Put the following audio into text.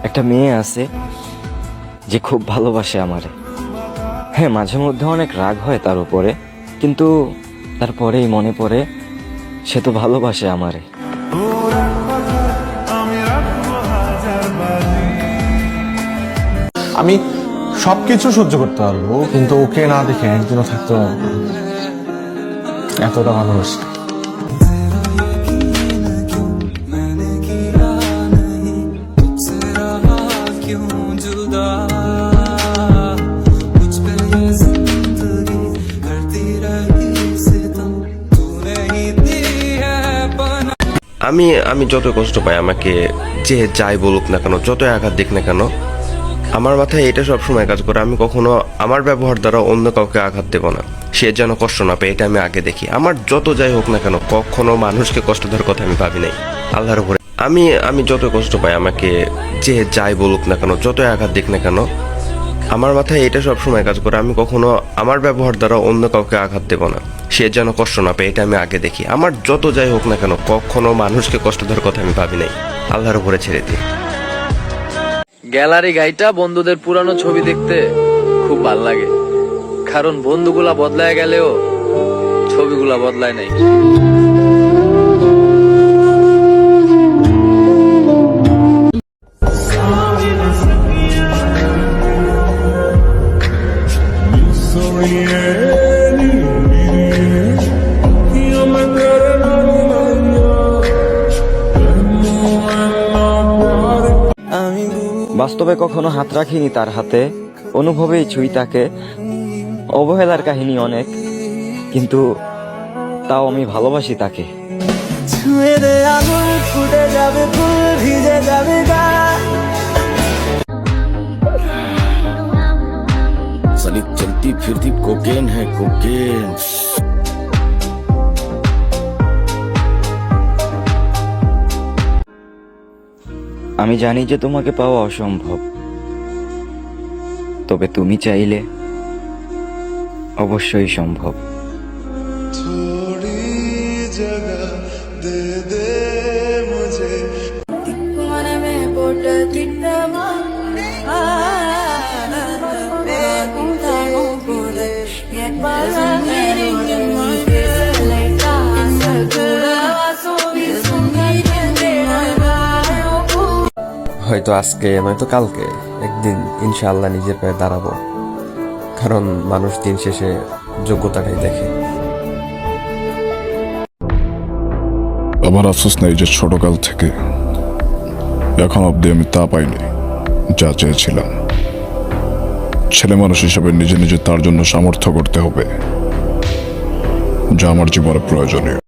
একটা মেয়ে আছে যে খুব ভালোবাসে আমারে। হ্যাঁ, মাঝে মধ্যে অনেক রাগ হয় তার উপরে, কিন্তু তারপরেই মনে পড়ে সে তো ভালোবাসে আমারে। আমি সবকিছু সহ্য করতে পারবো, কিন্তু ওকে না দেখে একদিনও থাকতে পারবো না। এতটা ভালোবাসি। আমি আমি যত কষ্ট পাই, আমাকে যে যাই বলুক না কেন, যতই আঘাত দিক না কেন, আমার মাথায় এটা সবসময় কাজ করে, আমি কখনো আমার ব্যবহার দ্বারা অন্য কাউকে আঘাত দেব না। সে যেন কষ্ট না পায়, এটা আমি আগে দেখি। আমার যত যাই হোক না কেন, কখনো মানুষকে কষ্ট দেওয়ার কথা আমি ভাবি নাই আল্লাহর উপরে। আমি যত কষ্ট পাই, আমাকে যে যাই বলুক না কেন, যতই আঘাত দিক না কেন, আমার মাথায় এটা সবসময় কাজ করে, আমি কখনো আমার ব্যবহার দ্বারা অন্য কাউকে আঘাত দেব না। সে যেন কষ্ট না পায়, এটা আমি আগে দেখি। আমার যত যাই হোক না কেন, কখনো মানুষকে কষ্ট দেওয়ার কথা আমি ভাবি নাই, আল্লাহর উপরে ছেড়ে দিই। গ্যালারি গাইটা বন্ধুদের পুরানো ছবি দেখতে খুব ভাল লাগে, কারণ বন্ধুগুলা বদলায় গেলেও ছবিগুলা বদলায় নাই। বাস্তবে কখনো হাত রাখিনি তার হাতে, অনুভবেই ছুঁই তাকে। অবহেলার কাহিনী অনেক, কিন্তু তাও আমি ভালোবাসি তাকে। ছুঁয়ে দে আঙুল, ফুটে যাবে ফুল, ভিজে যাবে গা। साली चलती फिरती कोकेन है कोकेन। আমি জানি যে তোমাকে পাওয়া অসম্ভব, তবে তুমি চাইলে অবশ্যই সম্ভব। হয়তো আজকে নয়তো কালকে একদিন ইনশাআল্লাহ নিজের পায়ে দাঁড়াবো, কারণ মানুষ দিন শেষে যোগ্যতাটাই দেখে। আমার আফসোস নেই যে ছোটকাল থেকে এখন অব্দি আমি তা পাইনি যা চেয়েছিলাম। ছেলে মানুষ হিসেবে নিজে নিজে তার জন্য সামর্থ্য করতে হবে, যা আমার জীবনে প্রয়োজনীয়।